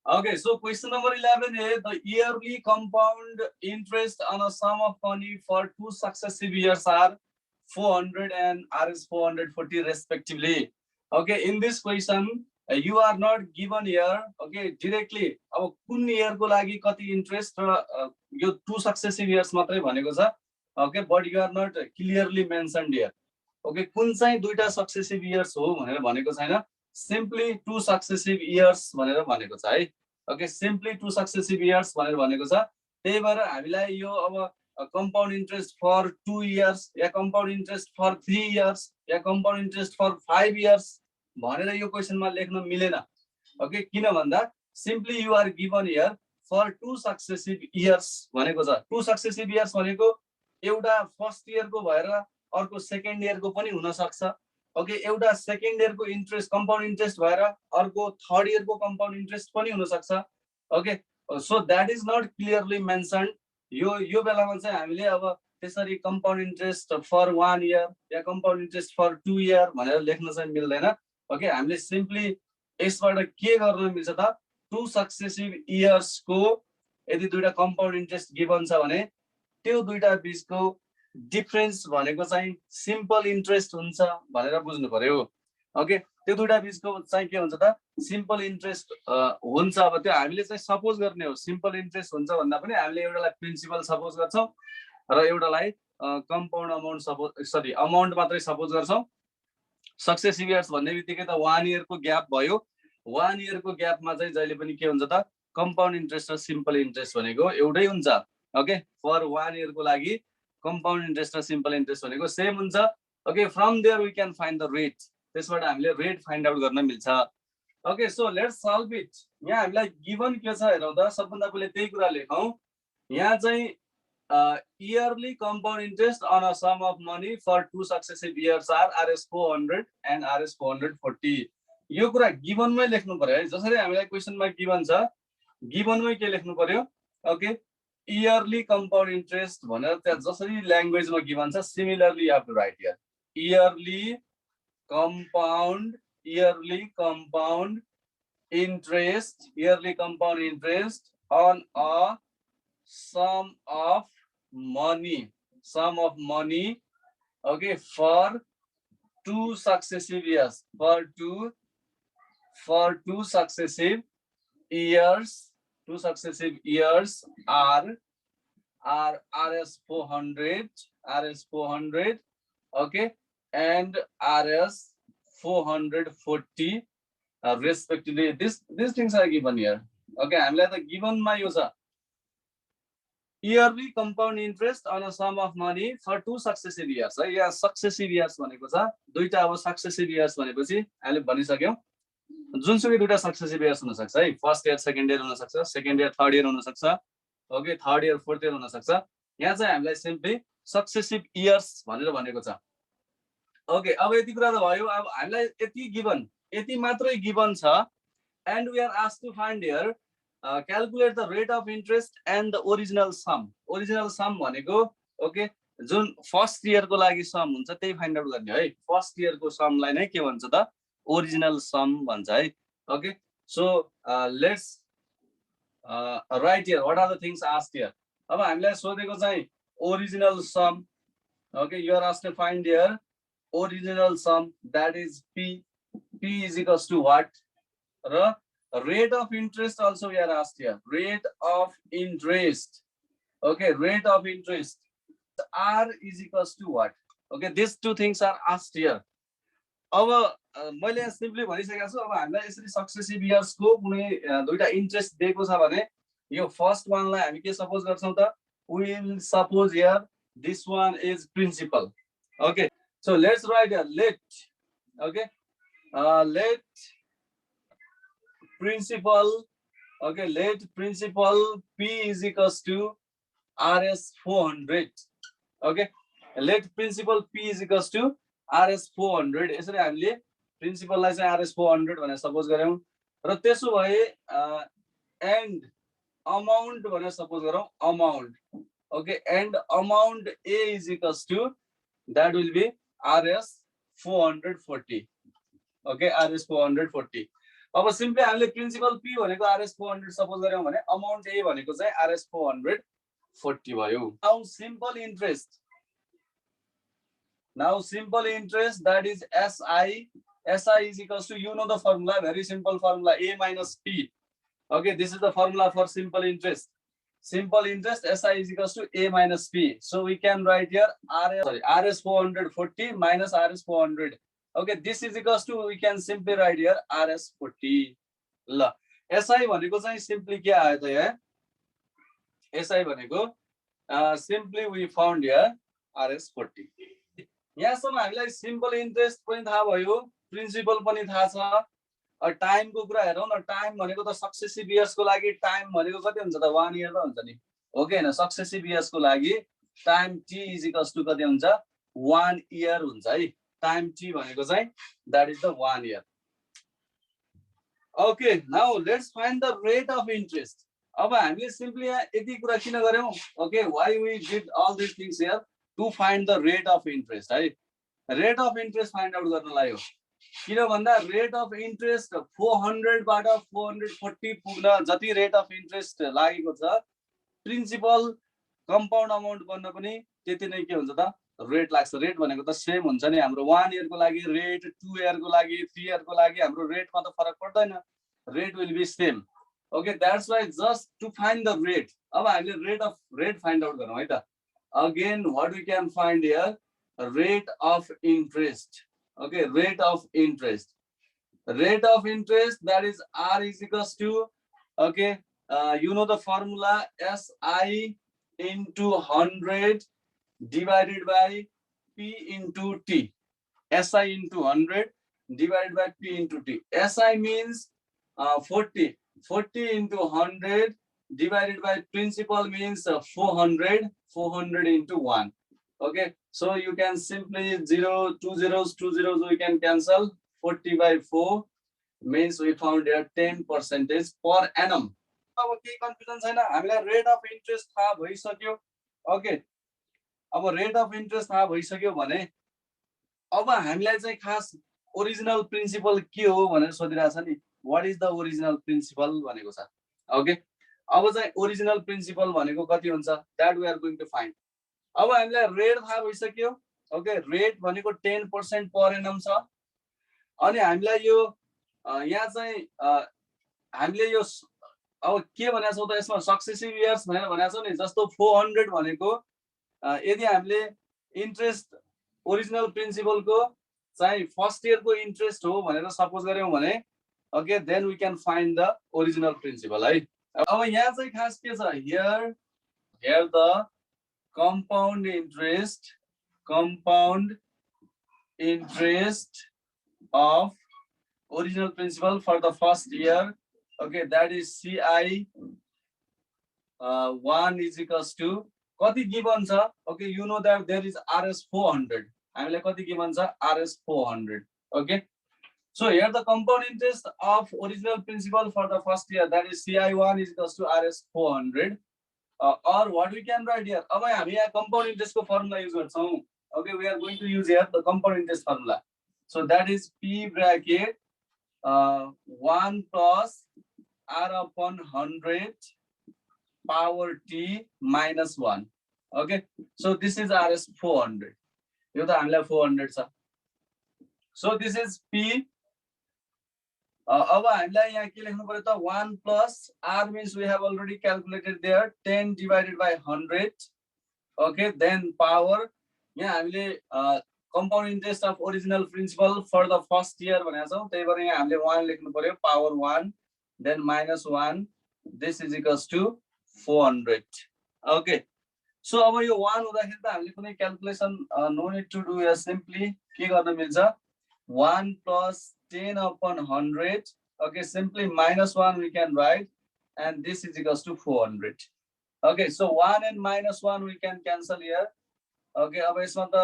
Okay, so question number 11 is the yearly compound interest on a sum of money for 2 successive years are 400 and Rs 440 respectively. Okay, in this question, you are not given here, okay, directly. अब कुन year को लागि कति interest यो 2 successive years मात्रै भनेको छ. Okay, but you are not clearly mentioned here. Okay, कुन चाहिँ दुईटा successive years हो भनेर भनेको छैन. Simply 2 successive years भनेर भनेको छ है. Okay, simply 2 successive years भनेर भनेको छ. त्यही भएर हामीलाई यो अब compound interest for 2 years yeah compound interest for 3 years yeah compound interest for 5 years भनेर यो क्वेशनमा लेख्न मिलेन. ओके, किन भन्दा simply you are given here for 2 successive years भनेको छ. 2 successive years भनेको एउटा फर्स्ट इयर को भएर अर्को सेकेन्ड इयर को पनि हुन सक्छ. ओके, एउटा सेकेन्ड इयर को इन्ट्रेस्ट कम्पाउन्ड इन्ट्रेस्ट भएर अर्को थर्ड इयर को कम्पाउन्ड इन्ट्रेस्ट पनि हुन सक्छ. Okay, so that is not clearly mentioned. यो बेलामा चाहिँ हामीले अब त्यसरी कम्पाउन्ड इन्ट्रेस्ट फर 1 इयर या कम्पाउन्ड इन्ट्रेस्ट फर 2 इयर भनेर लेख्न चाहिँ मिल्दैन. ओके, हामीले सिम्पली यसबाट के गर्न मिल्छ त 2 सक्सेसिभ इयर्स को यदि दुईटा कम्पाउन्ड इन्ट्रेस्ट गिभन छ भने त्यो दुईटा बीचको डिफरेन्स भनेको चाहिँ सिम्पल इन्ट्रेस्ट हुन्छ भनेर बुझ्नु पर्यो. ओके, त्यो दुईटा बीचको चाहिँ के हुन्छ त सिम्पल इन्ट्रेस्ट हुन्छ. अब त्यो हामीले चाहिँ सपोज गर्ने हो. सिम्पल इन्ट्रेस्ट हुन्छ भन्दा पनि हामीले एउटालाई प्रिन्सिपल सपोज गर्छौं र एउटालाई कम्पाउन्ड अमाउन्ट सपोज अमाउन्ट मात्रै सपोज गर्छौं. सक्सेसिभ इयर्स भन्ने बित्तिकै त 1 इयर को ग्याप भयो. 1 इयर को ग्यापमा चाहिँ जहिले पनि के हुन्छ त कम्पाउन्ड इन्ट्रेस्ट र सिम्पल इन्ट्रेस्ट भनेको एउटै हुन्छ. ओके, फर 1 इयर को लागि कम्पाउन्ड इन्ट्रेस्ट र सिम्पल इन्ट्रेस्ट भनेको सेम हुन्छ. Okay, from there we can find the rate. त्यसबाट हामीले रेट फाइन्ड आउट गर्न मिल्छ. Okay, so let's solve it. यहाँ हामीलाई गिभन के छ हेरौँ त. सबभन्दा पहिले त्यही कुरा लेखौँ. यहाँ चाहिँ yearly compound interest on a sum of money for 2 successive years are Rs 400 and Rs 440. यो कुरा गिभनमै लेख्नु पर्यो है. जसरी हामीलाई क्वेशनमा गिभन छ गिभनमै के लेख्नु पर्यो. ओके, yearly compound interest भनेर त्यहाँ जसरी ल्याङ्ग्वेजमा गिभन छ similarly you have to write here. yearly compound interest on a sum of money, okay, for 2 successive years, for two successive years are Rs 400, okay, and Rs 440 respectively. These things are given here. Okay, हामीलाई त गिभनमा यो छ yearly compound interest on a sum of money for 2 successive years. है, यहाँ successive years भनेको छ. दुईटा अब successive years भनेपछि हामीले भनिसक्यौं जुनसुकै दुईटा successive years हुन सक्छ है. फर्स्ट इयर सेकेन्ड इयर हुन सक्छ, सेकेन्ड इयर थर्ड इयर हुन सक्छ, okay, third year fourth year हुन सक्छ. यहाँ चाहिँ हामीलाई सिम्पली सक्सेसिभ इयर्स भनेर भनेको छ. ओके, अब यति कुरा त भयो. अब हामीलाई यति मात्रै गिभन छ and we are asked to find here calculate the rate of interest and the original sum. Original sum भनेको ओके जुन फर्स्ट इयर को लागि सम हुन्छ त्यही फाइन्ड आउट गर्ने है. फर्स्ट इयर को समलाई नै के भन्छ त ओरिजिनल सम भन्छ है. Okay, so let's write here what are the things asked here. अब हामीलाई सोधेको चाहिँ original sum. Okay, you are asked to find here original sum, that is P is equals to what? Rate of interest also we are asked here. Rate of interest. Okay, rate of interest. R is equals to what? Okay, these two things are asked here. अब मैले simply भनिसकेको छु. अब हामीलाई यसरी successive years को कुनै दुईटा इन्ट्रेस्ट दिएको छ भने यो फर्स्ट वानलाई हामी के सपोज गर्छौं त we will suppose here this one is principal. Okay, so let's write here let, okay, let principal, okay, let principal P is equals to Rs 400. Okay, let principal P is equals to Rs 400. यसरी हामीले प्रिन्सिपललाई चाहिँ Rs 400 भनेर suppose गर्यौं र त्यसो भए and amount भनेर suppose गरौं amount. Okay, and amount A is equals to that will be Rs 440. Okay, Rs 440. अब सिम्पली हामीले प्रिन्सिपल पी भनेको आरएस 400 सपोज गर्यौं भने अमाउन्ट ए भनेको चाहिँ आरएस 440 भयो. Now simple interest. Now simple interest, that is SI. SI is equals to, you know the formula, very simple formula, A minus P. Okay, this is the formula for simple interest. Simple interest, SI is equals to A minus P. So we can write here RS 440 minus RS 400. Okay, this is equals to, we can simply write here RS 40. ल SI भनेको चाहिँ simply के आयो त यहाँ? SI भनेको simply we found here RS 40. यहाँसम्म हामीलाई सिम्पल इन्ट्रेस्ट पनि थाहा भयो, प्रिन्सिपल पनि थाहा छ. टाइमको कुरा हेरौँ न. टाइम भनेको त सक्सेसिभ इयर्सको लागि टाइम भनेको कति हुन्छ त? 1 इयर त हुन्छ नि, हो कि हैन? सक्सेसिभ इयर्सको लागि time T is equals to कति हुन्छ? 1 इयर हुन्छ है. टाइम टी भनेको चाहिँ that is the 1 year. Okay, now let's find the rate of interest. अब हामीले सिम्पली यहाँ यति कुरा किन गर्यौं? Okay, why we did all this things here? To find the rate of interest, है. Rate of interest find out गर्नलाई हो. किन भन्दा rate of interest 400 बाट 440 पुग्न जति rate of interest लागेको छ, प्रिन्सिपल कम्पाउन्ड अमाउन्ट बन्न पनि त्यति नै के हुन्छ त? रेट लाग्छ. रेट भनेको त सेम हुन्छ नि. हाम्रो 1 इयर को लागि रेट, 2 इयर को लागि, 3 इयर को लागि हाम्रो रेटमा त फरक पर्दैन. Rate will be same. Okay, that's why just to find the rate. अब हामीले रेट फाइन्ड आउट गरौँ है त. Again, what we can find here? Rate of interest. Okay, rate of interest. Rate of interest, that is R is equals to, okay, you know the formula, SI into 100 divided by P into T. SI into 100 divided by P into T. SI means 40. 40 into 100 divided by principal means 400. 400 into 1. Okay, so you can simply 0, 2 zeros, 2 zeros we can cancel. 40 by 4 means we found here 10% per annum. अब के confusion छैन? हामीलाई rate of interest थाहा भइसक्यो. Okay, अब rate of interest थाहा भइसक्यो भने अब हामीलाई चाहिँ खास ओरिजिनल प्रिन्सिपल के हो भनेर सोधिरहेछ नि. What is the original principal भनेको छ. ओके, अब चाहिँ ओरिजिनल प्रिन्सिपल भनेको कति हुन्छ? That we are going to find. अब हामीलाई रेट थाहा भइसक्यो. ओके, रेट भनेको 10% पर एनम छ. अनि हामीलाई यो यहाँ चाहिँ हामीले यो अब के भनेको छौ त यसमा? सक्सेसिभ इयर्स भनेर भनेको छौ नि. जस्तो 400 भनेको यदि हामीले इन्ट्रेस्ट ओरिजिनल प्रिन्सिपलको चाहिँ फर्स्ट इयरको इन्ट्रेस्ट हो भनेर सपोज गर्यौं भने, okay, then we can find the original principal है. अब यहाँ चाहिँ खास के छ? here the compound interest of original principal for the first year. Okay, that is CI 1 is equals to कति given छ? Okay, you know that there is RS 400. हामीलाई कति given छ? RS 400. Okay, so here the compound interest of original principal for the first year, that is CI1 is equals to RS 400. Or what we can write here? अब हामी यहाँ compound interest को formula use गर्छौं. Okay, we are going to use here the compound interest formula. So that is P bracket 1 plus R upon 100 power T minus 1. Okay, so this is RS 400. यो त हामीलाई 400 छ. So this is P. अब हामीलाई यहाँ के लेख्नु पर्यो त? 1 plus R means we have already calculated there, 10 divided by 100. Okay, then power यहाँ हामीले compound interest of original principal for the first year भनेको छौं. त्यही भएर यहाँ हामीले 1 लेख्नु पर्यो, power 1, then minus 1. This is equals to 400. Okay, so अब यो 1 हुँदाखेरि त हामीले कुनै calculation no need to do here. Simply के गर्न मिल्छ? 1 plus 10 upon 100. Okay, simply minus 1 we can write, and this is equals to 400. Okay, so 1 and minus 1 we can cancel here. Okay, अब यसमा त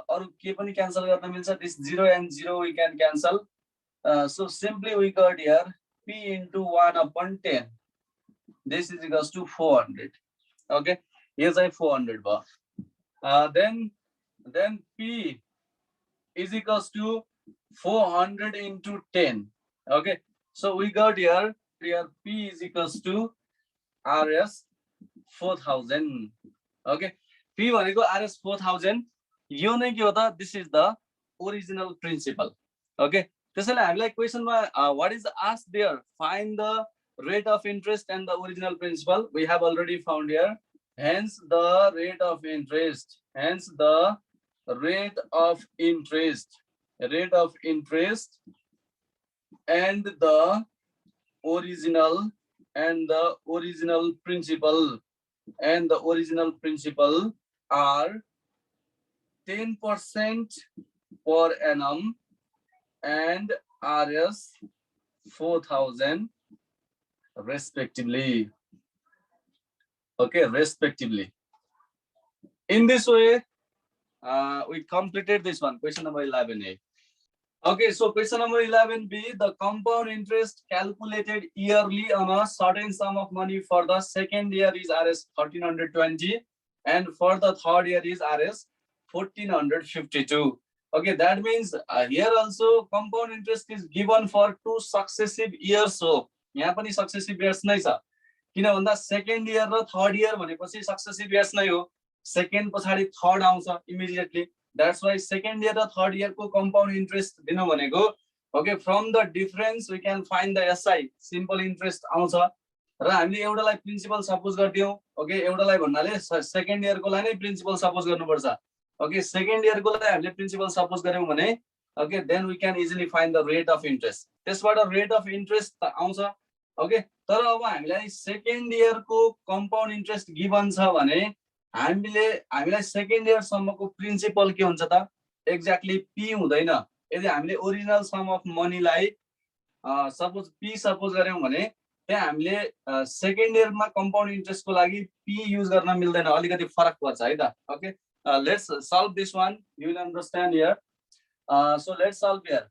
अरु के पनि क्यान्सल गर्न मिल्छ. This 0 and 0 we can cancel. So simply we got here P into 1 upon 10. This is equals to 400. Okay, here's a 400 bar. Then P is equals to 400 into 10. Okay, So we got here P is equals to RS 4000. Okay, P भनेको RS 4000. यो नै के हो त? This is the original principal. Okay, त्यसैले हामीलाई क्वेशनमा what is asked there? Find the rate of interest and the original principal. We have already found here. Hence the rate of interest. Hence the rate of interest. Rate of interest and the original principal are 10% per annum and RS 4000 respectively. Okay, respectively. In this way, we completed this one, question number 11A. Okay, so question number 11B, the compound interest calculated yearly on a certain sum of money for the second year is RS 1320 and for the third year is RS 1452. Okay, that means here also compound interest is given for 2 successive years. So, यहाँ पनि successive years नै छ किन भन्दा second year र third year भनेपछि successive years नै हो. Second पछाडी third आउँछ immediately. That's why second year र third year को compound interest दिनु भनेको. Okay, from the difference we can find the SI, simple interest आउँछ र हामीले एउटालाई प्रिन्सिपल सपोज गर्दियौ. ओके, एउटालाई भन्नाले सेकेन्ड इयर को लाई नै प्रिन्सिपल सपोज गर्नुपर्छ. ओके, सेकेन्ड इयर को लाई हामीले प्रिन्सिपल सपोज गर्यौं भने okay then we can easily find the rate of interest. त्यसबाट रेट अफ इन्ट्रेस्ट आउँछ. ओके, तर अब हामीलाई सेकेन्ड इयर को कम्पाउन्ड इन्ट्रेस्ट गिवन छ भने हामीलाई सेकेन्ड इयर सम्मको प्रिन्सिपल के हुन्छ त? एक्ज्याक्टली पी हुँदैन. यदि हामीले ओरिजिनल सम अफ मनीलाई सपोज पी सपोज गर्यौं भने त्यहाँ हामीले सेकेन्ड इयरमा कम्पाउन्ड इन्ट्रेस्ट को लागि पी युज गर्न मिल्दैन, अलिकति फरक पर्छ है त. Okay, let's solve this one, you will understand here. So let's solve here.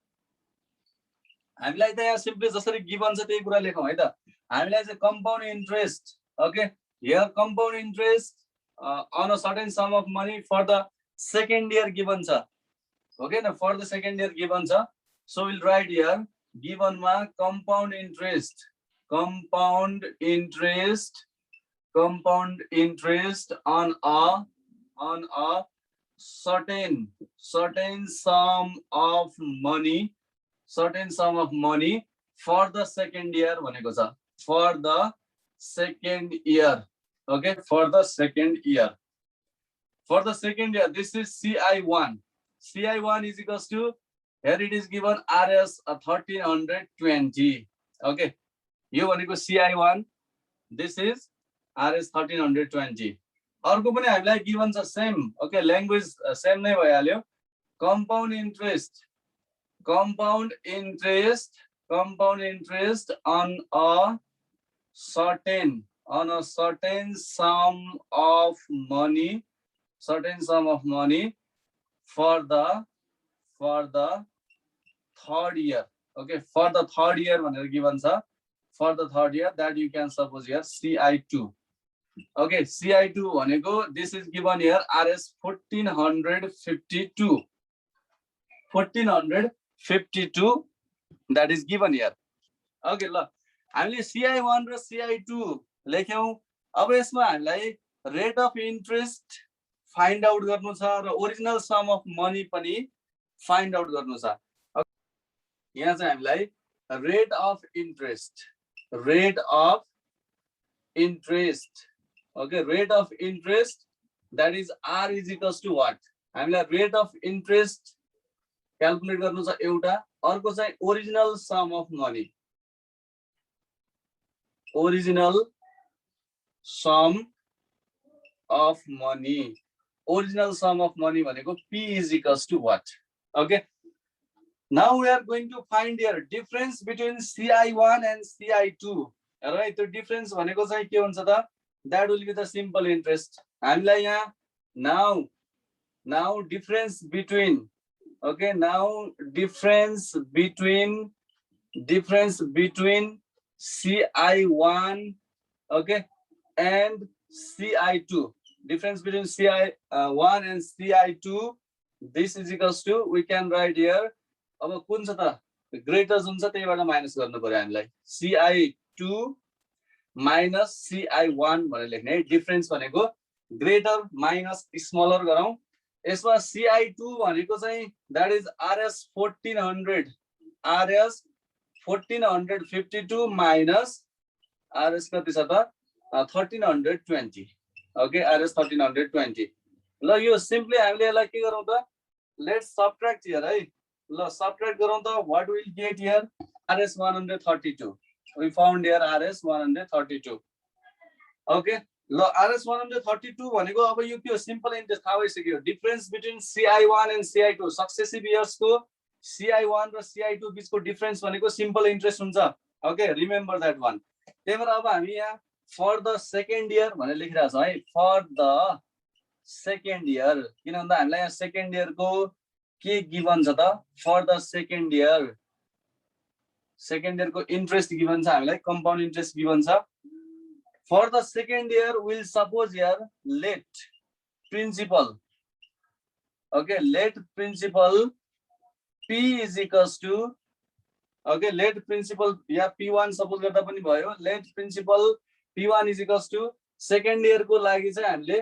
हामीलाई त यहाँ सिम्पली जसरी गिवन छ त्यही कुरा लेखौं है त. हामीलाई चाहिँ compound interest, okay, here compound interest on a certain sum of money for the second year given cha. Okay, now for the second year given cha, so we'll write here given ma compound interest on a certain sum of money for the second year bhaneko cha, for the second year. Okay, for the second year. For the second year, this is CI1. CI1 is equals to, here it is given RS 1320. Okay, you want to go CI1. This is RS 1320. अर्को पनि हामीलाई given छ same. Okay, language same नै भइहाल्यो. Compound interest on a certain sum of money for the third year. Okay, for the third year भनेर given छ. For the third year, that you can suppose here CI2. Okay, CI2 भनेको this is given here RS 1452. 1452 that is given here. Okay, ल हामीले CI1 र CI2 लेख्यौं. अब यसमा हामीलाई rate of interest find out गर्नु छ र ओरिजिनल सम अफ मनी पनि फाइन्ड आउट गर्नु छ. यहाँ चाहिँ हामीलाई rate of interest okay, rate of interest that is R is equals to what? हामीलाई रेट अफ इन्ट्रेस्ट क्याल्कुलेट गर्नु छ एउटा, अर्को चाहिँ original sum of money. Original sum of money भनेको P is equals to what? Okay, now we are going to find here difference between CI1 and CI2. Alright, the difference भनेको चाहिँ के हुन्छ त? That will be the simple interest. हामीलाई यहाँ now difference between, okay, now difference between CI1, okay, and CI2. Difference between CI1 and CI2. This is equals to, we can write here. अब कुन छ त? ग्रेटर जुन छ त्यहीबाट minus गर्नु पर्यो हामीलाई CI2 माइनस CI1 भनेर लेख्ने है डिफरेन्स भनेको ग्रेटर माइनस स्मलर गरौँ यसमा CI2 भनेको चाहिँ that is RS 1400 RS 1452 minus RS कति छ त 1320 ओके RS 1320 ल यो सिम्पली हामीले यसलाई के गरौँ त लेट्स सबट्र्याक्ट हियर है ल सबट्र्याक्ट गरौँ त what will get here RS 132 we found here RS 132 okay ल RS 132 भनेको अब यो के हो सिम्पल इन्ट्रेस्ट थाहा भइसक्यो difference between CI1 and CI2 successive years को CI1 र CI2 बीचको डिफरेन्स भनेको सिम्पल इन्ट्रेस्ट हुन्छ ओके रिमेम्बर दैट वान त्यही भएर अब हामी यहाँ फर द सेकेन्ड इयर भनेर लेखिरहेको छौँ है फर द सेकेन्ड इयर किन भन्दा हामीलाई यहाँ सेकेन्ड इयर को के गिभन छ त फर द सेकेन्ड इयर को इन्ट्रेस्ट गिभन छ हामीलाई कम्पाउन्ड इन्ट्रेस्ट गिभन छ for the second year will suppose here let principal okay let principal P is equals to okay let principal या P1 suppose गर्दा पनि भयो let principal P1 is equals to second year को लागि चाहिँ हामीले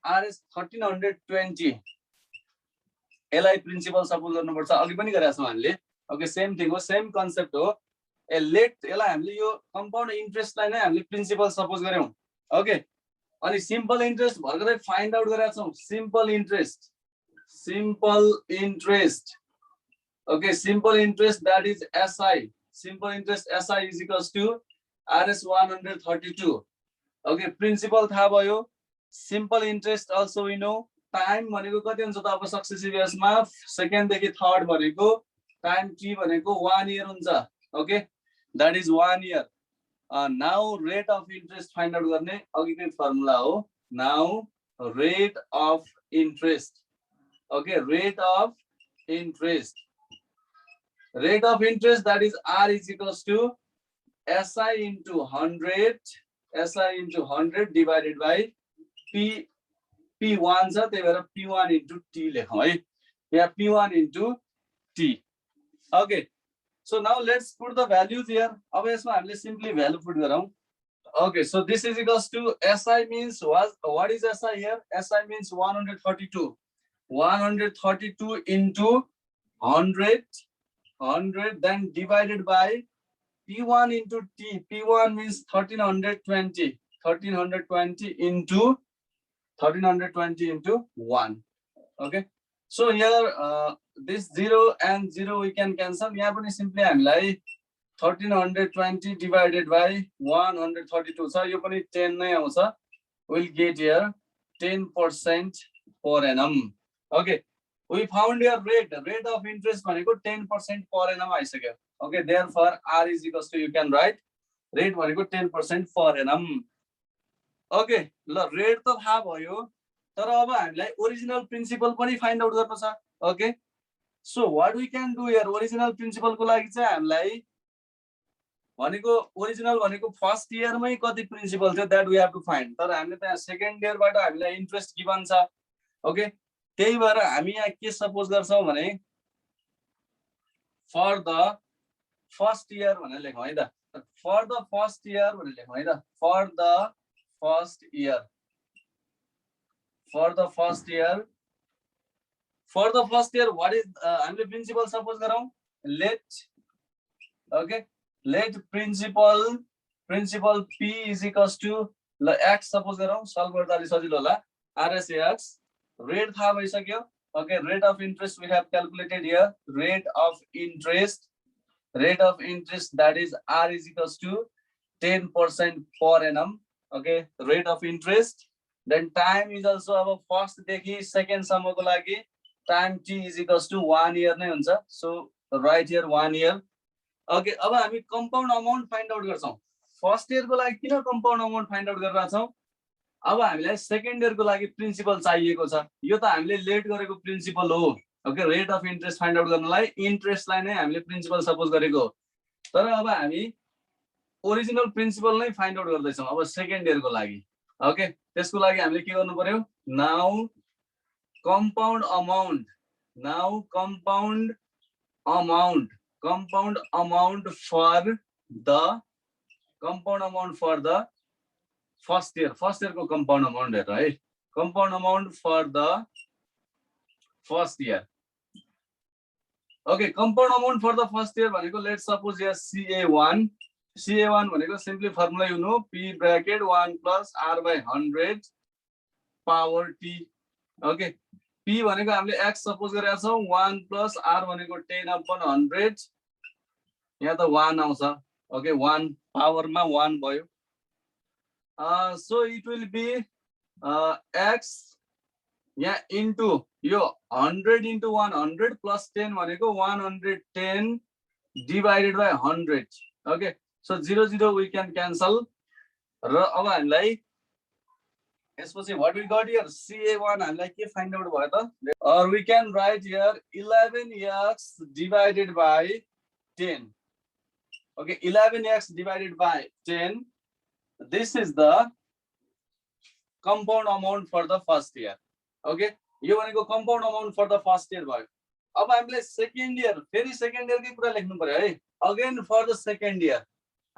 RS 1320 यसलाई प्रिन्सिपल सपोज गर्नुपर्छ अघि पनि गरेका छौँ हामीले ओके सेम थिङ हो सेम कन्सेप्ट हो ए लेट यसलाई हामीले यो कम्पाउन्ड इन्ट्रेस्टलाई नै हामीले प्रिन्सिपल सपोज गर्यौं ओके अनि सिम्पल इन्ट्रेस्ट भर्खरै फाइन्ड आउट गरेका छौँ simple interest okay simple interest that is SI simple interest SI is equals to RS 132 okay principal थाहा भयो simple interest also we know time भनेको कति हुन्छ त अब सक्सेसिभ इयर्समा सेकेन्ड देखि थर्ड भनेको टाइम T भनेको 1 इयर हुन्छ okay that is 1 year now rate of interest find out गर्ने अघिकै फर्मुला हो now rate of interest okay rate of interest that is R is equals to SI into 100 divided by P1 छ त्यही भएर P1 into T लेखौं है यहाँ P1 into T okay so now let's put the values here अब यसमा हामीले simply value put गरौं okay so this is equals to SI means what is SI here SI means 132 into 100 then divided by P1 into T P1 means 1320 into 1 okay so here this 0 and 0 we can cancel यहाँ पनि simply हामीलाई 1320 divided by 132 छ यो पनि 10 नै आउँछ we'll get here 10% per annum okay we found your rate of interest भनेको 10% per annum आइसक्यो okay therefore R is equals to you can write rate भनेको 10% per annum okay ल रेट त थाहा भयो तर अब हामीलाई ओरिजिनल प्रिन्सिपल पनि फाइन्ड आउट गर्नु छ okay so what we can do here original principal को लागि चाहिँ हामीलाई भनेको ओरिजिनल भनेको फर्स्ट इयरमै कति प्रिन्सिपल थियो that we have to find तर हामीले त्यहाँ सेकेन्ड इयरबाट हामीलाई इन्ट्रेस्ट गिभन छ ओके त्यही भएर हामी यहाँ के सपोज गर्छौं भने फर द फर्स्ट इयर भनेर लेखौं है त फर द फर्स्ट इयर भनेर लेखौं है त for the first year what is हामीले प्रिन्सिपल सपोज गरौं let okay let principal P is equals to ल x सपोज गरौं सल्भ गर्दा अलि सजिलो होला RS x rate थाहा भइसक्यो okay rate of interest we have calculated here rate of interest that is R is equals to 10% per annum okay rate of interest then time is also अब first देखि second सम्मको लागि time T is equals to 1 year नै हुन्छ so right here 1 year okay अब हामी compound amount find out गर्छौं first year को लागि किन compound amount find out गरिरहेका छौं अब हामीलाई सेकेन्ड इयर को लागि प्रिन्सिपल चाहिएको छ यो त हामीले लेट गरेको प्रिन्सिपल हो okay rate of interest find out गर्नलाई इन्ट्रेस्टलाई नै हामीले प्रिन्सिपल सपोज गरेको तर अब हामी ओरिजिनल प्रिन्सिपल नै फाइन्ड आउट गर्दै छौं अब सेकेन्ड इयर को लागि ओके त्यसको लागि हामीले के गर्नु पर्यो now compound amount compound amount for the first year को compound amount है, right? Compound amount for the first year. Okay, compound amount for the first year भनेको let's suppose here CA1 भनेको simply formula you know, P bracket 1 plus R by 100 power T. Okay, P भनेको हामीले X suppose गरेका छौं, 1 plus R भनेको 10 upon 100, यहाँ त 1 आउँछ. Okay, 1 power मा 1 भयो. So it will be X यहाँ into यो 100 into 100 plus 10 भनेको 110 divided by 100. Okay, so 0 we can cancel. र अब हामीलाई यसपछि what we got here, CA1 हामीलाई के find out भयो त? Or we can write here 11x divided by 10. Okay, 11x divided by 10. This is the compound amount for the first year. Okay, यो भनेको compound amount for the first year भयो. अब हामीले second year, फेरि second year कै कुरा लेख्नु पर्यो है. Again for the second year.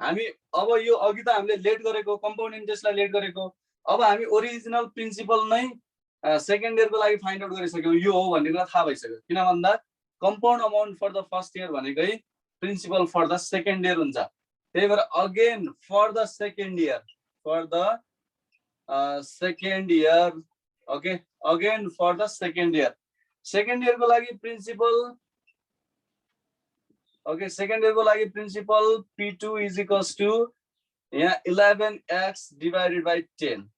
हामी अब यो अघि त हामीले लेट गरेको compound interest लाई लेट गरेको. अब हामी ओरिजिनल प्रिन्सिपल नै सेकेन्ड इयर को लागि फाइन्ड आउट गरिसक्यौ, यो हो भन्ने कुरा थाहा भइसक्यो. किन भन्दा compound amount for the first year भनेकै principal for the second year हुन्छ. त्यही भएर again for the second year, okay, again for the second year को लागि प्रिन्सिपल, ओके, सेकेन्ड इयर को लागि principal P2 is equals to यहाँ 11x divided by 10.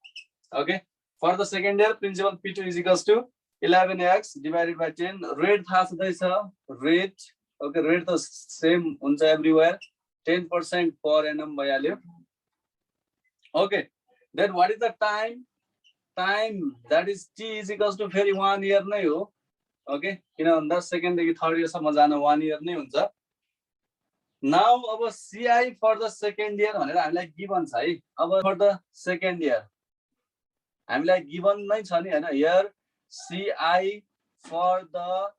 Okay, for the second year principal P2 is equals to 11x divided by 10. Rate थाहा छँदैछ, rate, okay, rate त same हुन्छ everywhere, 10% per annum भइहाल्यो. Okay, then what is the time? Time, that is T is equals to फेरि 1 year नै हो. Okay, किन भन्दा सेकेन्ड देखि थर्ड इयर सम्म जान 1 year नै हुन्छ. Now अब CI for the second year भनेर हामीलाई गिवन छ है. अब for the second year हामीलाई गिवन नै छ नि हैन. Here CI for the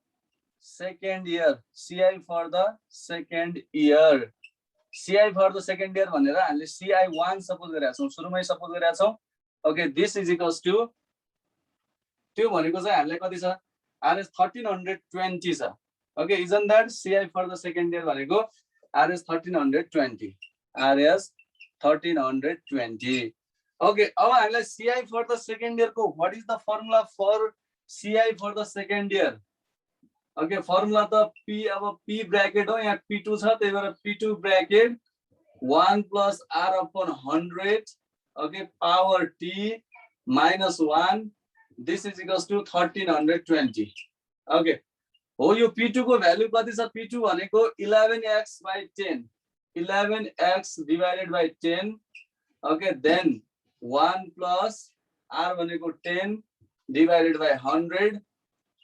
second year, CI for the second year, CI for the second year भनेर हामीले CI1 सपोज गरेका छौं, सुरुमै सपोज गरेका छौं. Okay, this is equals to, त्यो भनेको चाहिँ हामीलाई कति छ, RS 1320 छ. Okay, isn't that CI for the second year भनेको RS 1320, RS 1320. Okay, अब हामीलाई CI for the second year को what is the formula for CI for the second year? Okay, formula त P, अब P bracket हो, यहाँ P2 छ, त्यही भएर P2 bracket 1 plus R upon 100, okay, power T minus 1, this is equals to 1320. Okay, हो यो P2 को भ्यालु कति छ? P2 भनेको 11x by 10, 11x divided by 10. Okay, then 1 plus R भनेको 10 divided by 100,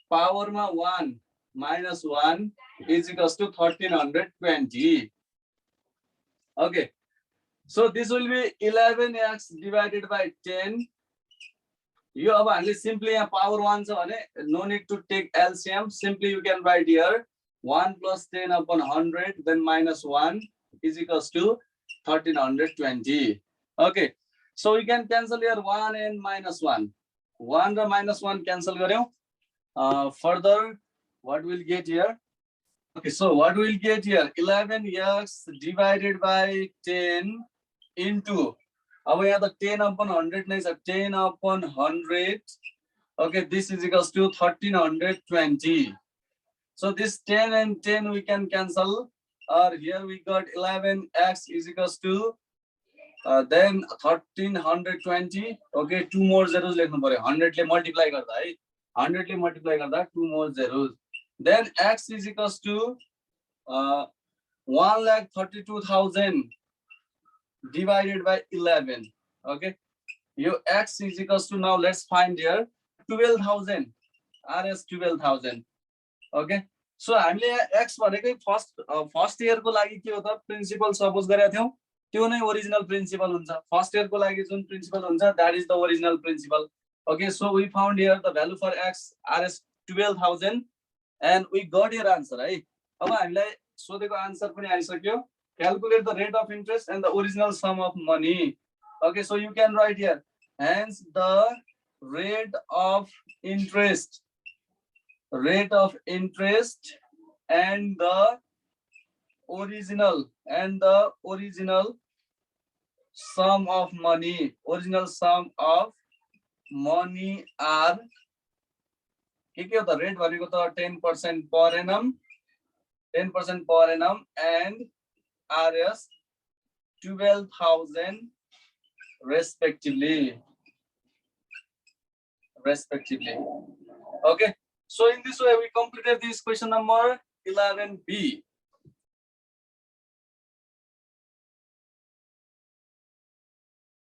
power मा 1 minus 1 is equals to 1320. Okay, so this will be 11x divided by 10. यो अब हामीले सिम्पली यहाँ पावर 1 छ भने no need to take LCM, simply you can write here 1 plus 10 upon 100 then minus 1 is equals to 1320. Okay, so we can cancel here 1 and minus 1, 1 र minus 1 cancel गर्यौं. Further what we'll get here, okay, so what we'll get here, 11x divided by 10 into, अब यहाँ त 10 upon 100 नै छ, 10 upon 100. Okay, this is equals to 1320. So this 10 and 10 we can cancel, or here we got 11x is equals to then 1320. Okay, two more zeros लेख्नु पर्यो, 100 ले multiply गर्दा है, 100 ले multiply गर्दा two more zeros. Then x is equals to 1,32,000 divided by 11. Okay, your x is equals to, now let's find here 12,000, RS 12,000. Okay, so हामीले x भनेकै first year को लागि के हो त प्रिन्सिपल सपोज गरेका थियौ, त्यो नै ओरिजिनल प्रिन्सिपल हुन्छ. फर्स्ट इयर को लागि जुन प्रिन्सिपल हुन्छ that is the original principle. Okay, so we found here the value for x RS 12,000 and we got your answer है. अब हामीलाई सोधेको आन्सर पनि आइसक्यो. Calculate the rate of interest and the original sum of money. Okay, so you can write here. Hence, the rate of interest and the original sum of money. Original sum of money are के हो त rate भनेको त 10% per annum, 10% per annum, and RS 12,000 respectively. Okay, so in this way we completed this question number 11B.